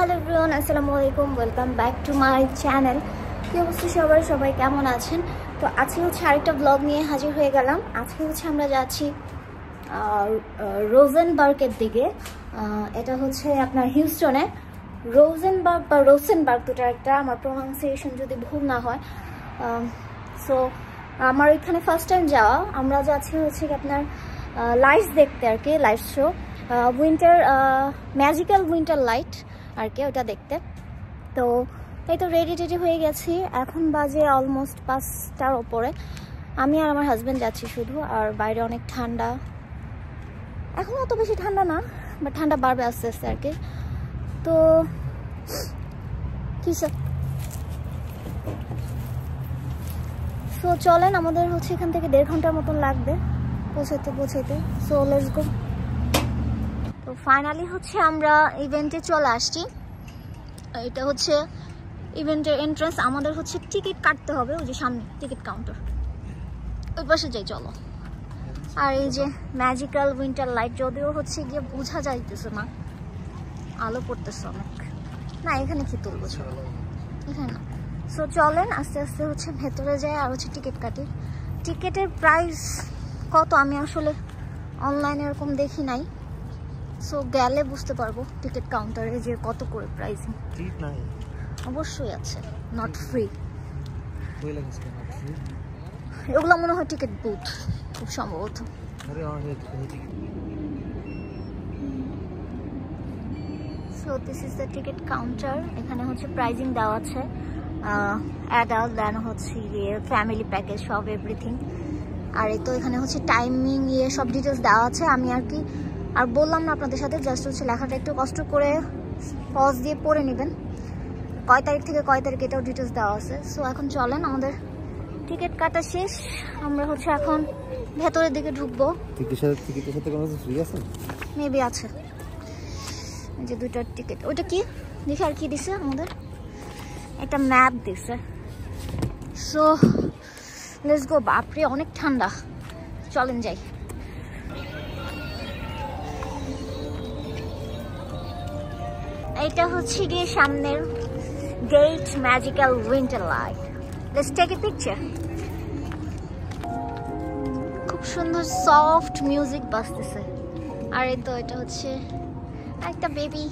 Hello everyone, আসসালামু আলাইকুম। Welcome back to my channel. কি অবস্থা সবাই কেমন আছেন? তো আজকে হচ্ছে আরেকটা ব্লগ নিয়ে হাজির হয়ে গেলাম। আজকে হচ্ছে আমরা যাচ্ছি রোজেনবার্গের দিকে। এটা হচ্ছে আপনার হিউস্টনে। রোজেনবার্গ বা রোসেনবার্গ দুটো একটা, আমার প্রোনাউন্সিয়েশন যদি ভুল না হয়। সো আমার এখানে ফার্স্ট টাইম যাওয়া। আমরা যাচ্ছি হচ্ছে আপনার লাইটস দেখতে আর কি, light show, winter magical winter light আর কি, ওটা দেখতে। তো এই তো রেডি হয়ে গেছি। এখন বাজে অলমোস্ট 5টার ওপরে। আমি আর আমার হাজব্যান্ড যাচ্ছি শুধু, আর বাইরে অনেক ঠান্ডা। এখন অত বেশি ঠান্ডা না, বাট ঠান্ডা বাড়বে আস্তে আস্তে আর কি। তো কি স্যার, সো চলেন, আমাদের হচ্ছে এখান থেকে 1.5 ঘন্টার মতন লাগবে পৌঁছাইতে। সো লেটস গো। তো ফাইনালি হচ্ছে আমরা ইভেন্টে চলে আসছি। এটা হচ্ছে ইভেন্টের এন্ট্রান্স। আমাদের হচ্ছে টিকিট কাটতে হবে, ওই যে সামনে টিকিট কাউন্টার, ওই পাশে যাই চলো। আর এই যে ম্যাজিক্যাল উইন্টার লাইট, যদিও হচ্ছে গিয়ে বোঝা যাইতেছে না, আলো পড়তেছে অনেক। না এখানে কি তুলবো, চলো এখানে না। সো চলেন আস্তে আস্তে হচ্ছে ভেতরে যাই, আর হচ্ছে টিকিট কাটি। টিকিটের প্রাইস কত আমি আসলে অনলাইনে এরকম দেখি নাই। সো গেলে বুঝতে পারবো টিকিট কাউন্টারে যে কত করে প্রাইস। অবশ্যই আছে, নট ফ্রি। এগুলো মনে হয় টিকিট বুথ খুব সম্ভবত। So this is the ticket counter. এখানে হচ্ছে প্রাইজিং দেওয়া আছে, অ্যাডাল্ট দেন হচ্ছে ইয়ে ফ্যামিলি প্যাকেজ সব এভরিথিং। আর এই তো এখানে হচ্ছে টাইমিং ইয়ে সব ডিটেলস দেওয়া আছে। আমি আর কি আর বললাম না আপনাদের সাথে, জাস্ট হচ্ছে লেখাটা একটু কষ্ট করে পজ দিয়ে পড়ে নেবেন, কয় তারিখ থেকে কয় তারিখ এটাও ডিটেলস দেওয়া আছে। সো এখন চলেন, আমাদের টিকিট কাটা শেষ। আমরা হচ্ছে এখন ভেতরের দিকে ঢুকবো। টিকিটের সাথে কোনো ফ্রি আছে? মেবি আছে, এই যে 2টা টিকিট। ওটা কি দেখি, আর কি দিছে আমাদের, একটা ম্যাপ দিছে। So let's go. বাপরে অনেক ঠান্ডা, চলেন যাই। এটা হচ্ছে গিয়ে সামনের gate, magical winter light. Let's take a picture. খুব সুন্দর সফট মিউজিক বাজতেছে। আর এই তো এটা হচ্ছে একটা বেবি।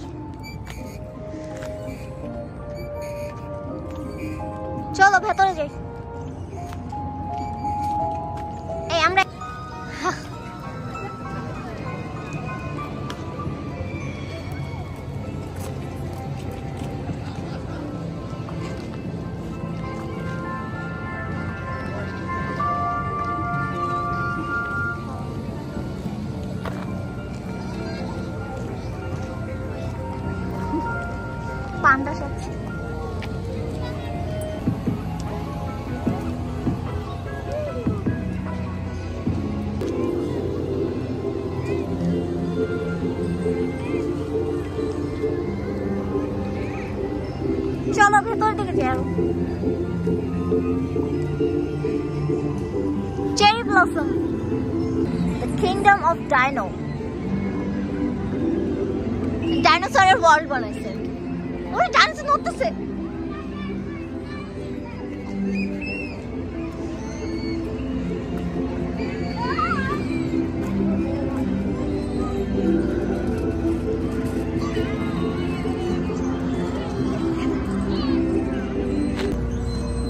চলো ভেতরে যাই। এই আমরা পান্ডা যাচ্ছি। চলো ভেতর দিকে যাও। Cherry blossom, the kingdom of dino. ডাইনোসরের ওয়ার্ল্ড বানাইছে। ওই ডাইনোসর নড়তেছে।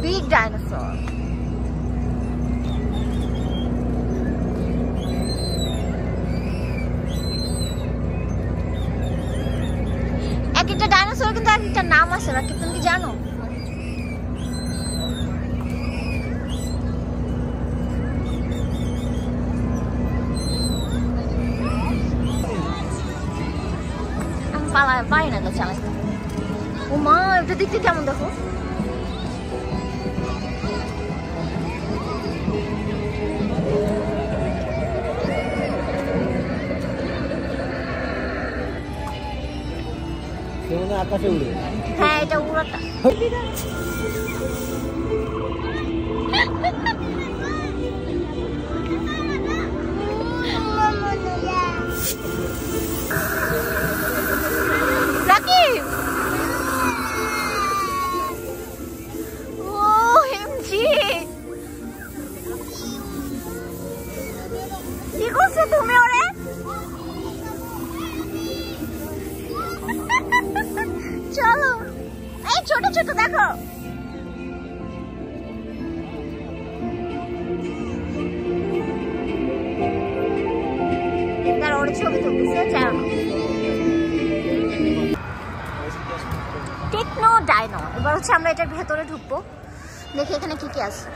Big dinosaur. একটা ডাইনোসর কিন্তু একটা নাম আছে, রাকিব তুমি কি জানো? আমি পারি না তো চালাইতে। ও মা, এটা দেখতে কেমন দেখো। আকাশে উড়ে। হ্যাঁ এটা উড়াটা। রাকিব করছো তুমি ওরে? চলো, এই ছোট ছোট দেখো। ওর ছবি তুলতেছে। Techno dino. এবার হচ্ছে আমরা এটার ভেতরে ঢুকবো, দেখি এখানে কি কি আছে।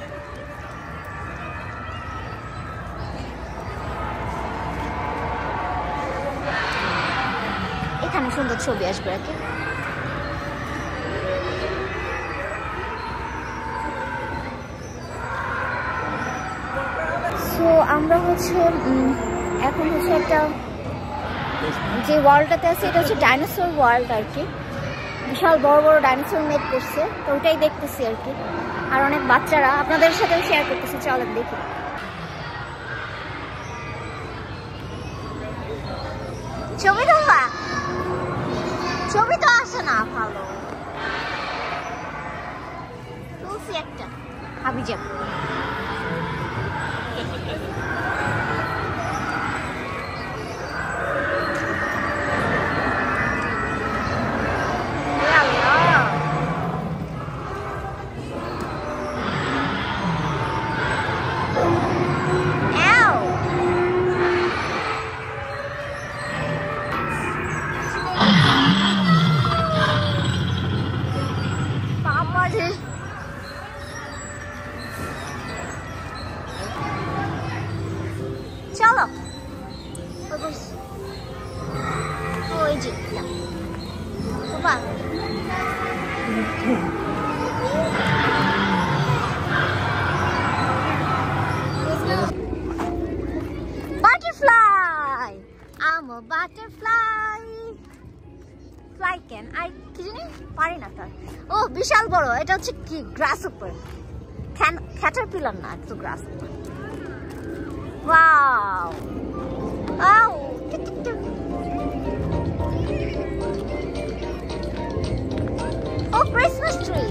এখানে সুন্দর ছবি আসবে আর কি। তো আমরা হচ্ছে এখন হচ্ছে একটা যে ওয়ার্ল্ডটাতে আছে এটা হচ্ছে ডাইনোসর ওয়ার্ল্ড আর কি। বিশাল বড় বড় ডাইনোসর মেক করছে, তো ওটাই দেখতেছি আর কি। আর অনেক বাচ্চারা আপনাদের সাথেও শেয়ার করতেছে, চলেন দেখি। ছবি তোলা, ছবি তো আসে না ভালো। তুলসি একটা হাবি যাব। চলো ওই যে butterfly. I'm a butterfly. Fly can I কি জানি পারি না তার। ও বিশাল বড়, এটা হচ্ছে কি গ্রাসহপার, ক্যাটারপিলার না, একটু গ্রাসহপার। Wow! Wow! Oh, Christmas tree!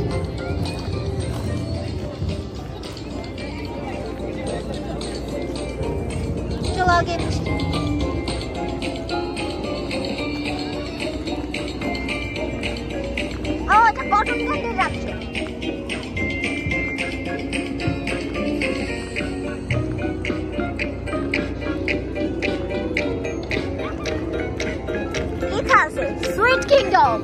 চলো আগে বসি। ও এটা কটন ক্যান্ডি রাখছে। Sweet Kingdom.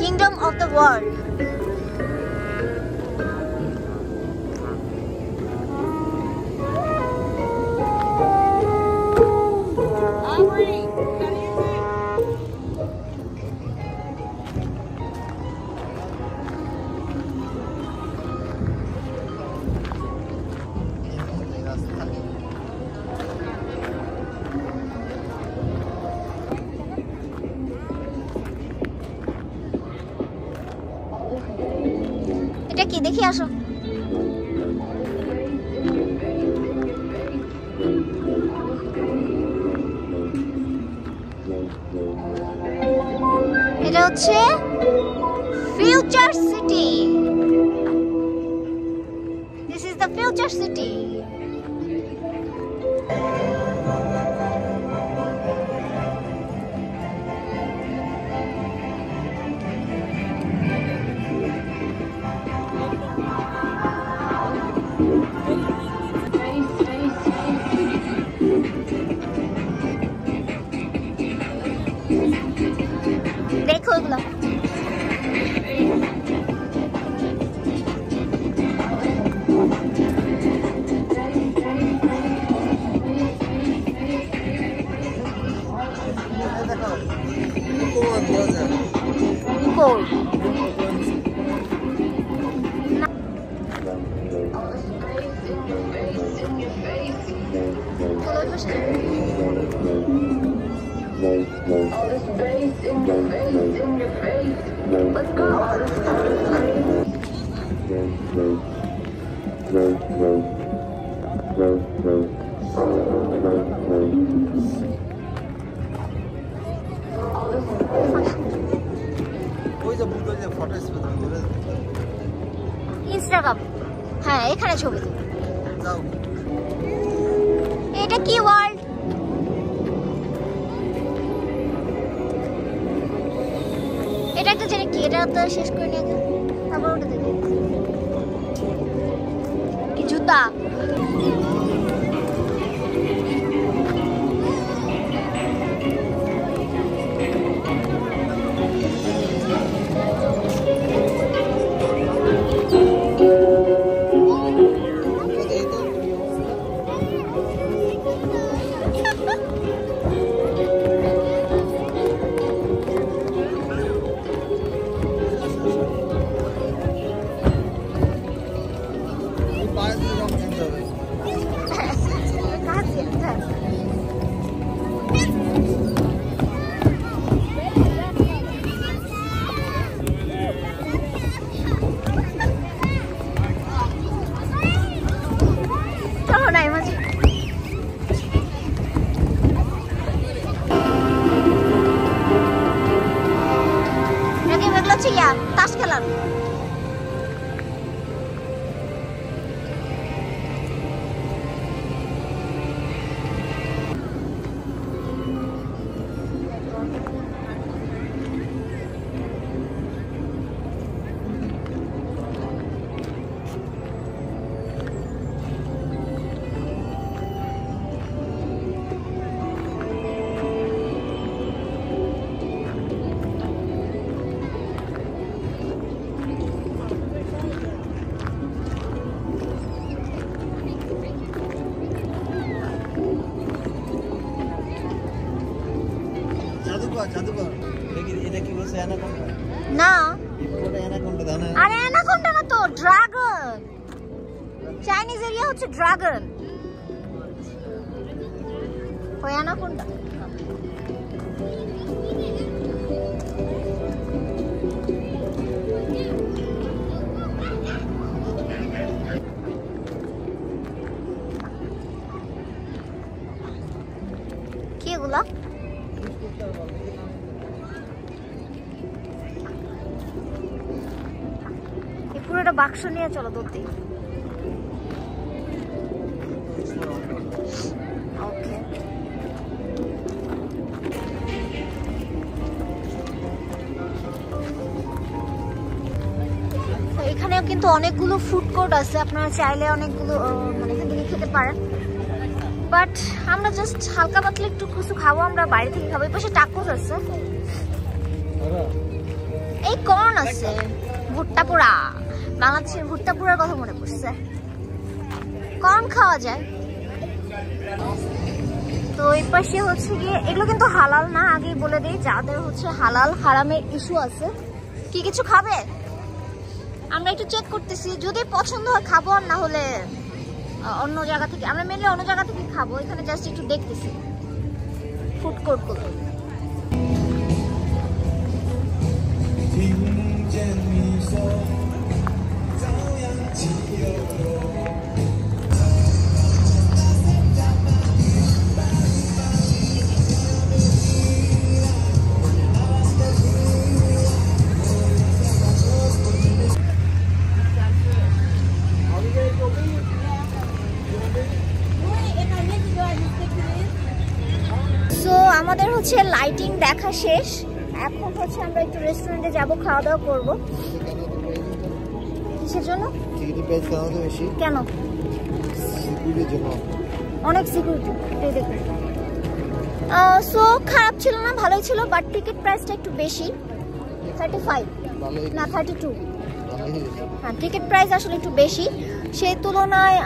Kingdom of the world. এটা কি দেখি আসো। এটা হচ্ছে future city. This is the future city. দেখো এগুলো। বসে যাবে। ইনস্টাগ্রাম, হ্যাঁ এখানে ছবি তুলি। এটা কি ওয়ার্ল্ড? এটা একটা জানি কি, এটা তো শেষ করে নিয়ে তারপর ওটা দেখি কি জুতা। তাস খেলার না, আরে অ্যানাকোন্ডা না তো, ড্রাগন। চাইনিজ এরিয়া হচ্ছে ড্রাগন, ওই অ্যানাকোন্ডা। কি এগুলা? পুরোটা বাক্স নিয়ে চলো দৌড়তে। ওকে, এখানেও কিন্তু অনেকগুলো ফুড কোর্ট আছে, আপনারা চাইলে অনেকগুলো মানে এখান থেকে খেতে পারেন। বাট আমরা জাস্ট হালকা পাতলা একটু কিছু খাবো, আমরা বাইরে থেকে খাবো। এই পাশে টাকোস আছে, এই কর্ন আছে, ভুট্টা পোড়া। বাংলাদেশের ভুট্টা পোড়ার কথা মনে পড়ছে। কর্ন খাওয়া যায়। তো এই পাশে হচ্ছে গিয়ে এগুলো কিন্তু হালাল না, আগেই বলে দিই, যাদের হচ্ছে হালাল হারামের ইস্যু আছে। কি কিছু খাবে? আমরা একটু চেক করতেছি, যদি পছন্দ হয় খাবো, আর না হলে অন্য জায়গা থেকে। আমরা মেনলি অন্য জায়গা থেকে খাবো, এখানে জাস্ট একটু দেখতেছি ফুড কোর্ট গুলো। আমাদের হচ্ছে লাইটিং দেখা শেষ, এখন হচ্ছে আমরা একটু রেস্টুরেন্টে যাব, খাওয়া দাওয়া করবো। কিসের জন্য? কেন? অনেক সিকিউরিটি। সো খারাপ ছিল না, ভালোই ছিল, বাট টিকিট প্রাইসটা একটু বেশি, 35 না 32। হ্যাঁ, টিকিট প্রাইস আসলে একটু বেশি, সেই তুলনায়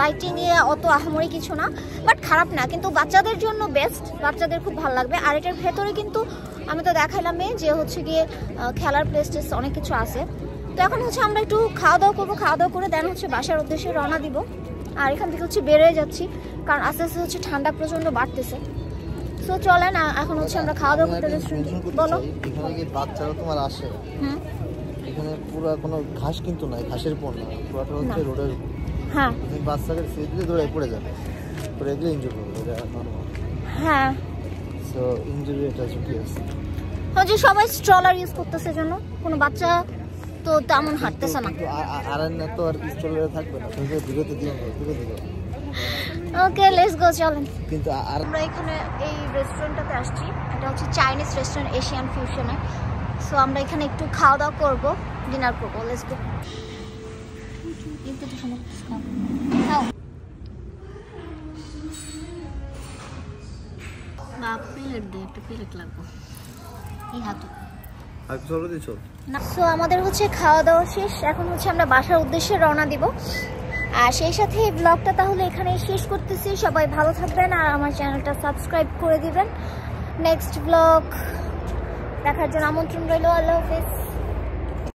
লাইটিং এ অত আহামরি কিছু না, বাট খারাপ না। কিন্তু বাচ্চাদের জন্য বেস্ট, বাচ্চাদের খুব ভালো লাগবে। আর এটার ভেতরে কিন্তু আমি তো দেখাইলামই যে হচ্ছে গিয়ে খেলার প্লেস টেস অনেক কিছু আছে। তো এখন হচ্ছে আমরা একটু খাওয়া দাওয়া করবো, খাওয়া দাওয়া করে দেন হচ্ছে বাসার উদ্দেশ্যে রওনা দিব। আর এখান থেকে হচ্ছে বেরোয় যাচ্ছি, কারণ আস্তে আস্তে হচ্ছে ঠান্ডা প্রচন্ড বাড়তেছে। সো চলেন এখন হচ্ছে আমরা খাওয়া দাওয়া করতে রেস্টুরেন্টে। বলো। এখানে কি বাচ্চারা তোমার আসে? এখানে পুরো কোনো ঘাস কিন্তু নাই, ঘাসের পর না, পুরোটা হচ্ছে রোডের। হ্যাঁ, তুমি বাচ্চাকে ফিরে দিলে দৌড়ে পড়ে যাবে, পড়ে গেলে ইনজুরি হবে, এটা নরমাল। হ্যাঁ, সো ইনজুরি এটা ঝুঁকি আছে। হচ্ছে সবাই স্ট্রলার ইউজ করতেছে জন্য, কোনো বাচ্চা তো তেমন হাঁটতেছে না। আর না তো আর স্ট্রলারে থাকবে না, তুমি বিরতি দিও, বিরতি দিও। ওকে, লেটস গো, চলেন। কিন্তু আর আমরা এখানে এই রেস্টুরেন্টটাতে আসছি, এটা হচ্ছে চাইনিজ রেস্টুরেন্ট, এশিয়ান ফিউশনে। সো আমরা এখানে একটু খাওয়া দাওয়া করবো, ডিনার করবো। Let's go. প্লেট দে, একটা প্লেট লাগবে এই হাতে। সো আমাদের হচ্ছে খাওয়া দাওয়া শেষ, এখন হচ্ছে আমরা বাসার উদ্দেশ্যে রওনা দিব। আর সেই সাথে এই ব্লগটা তাহলে এখানে শেষ করতেছি। সবাই ভালো থাকবেন আর আমার চ্যানেলটা সাবস্ক্রাইব করে দিবেন। নেক্সট ব্লগ দেখার জন্য আমন্ত্রণ রইল। আল্লাহ হাফেজ।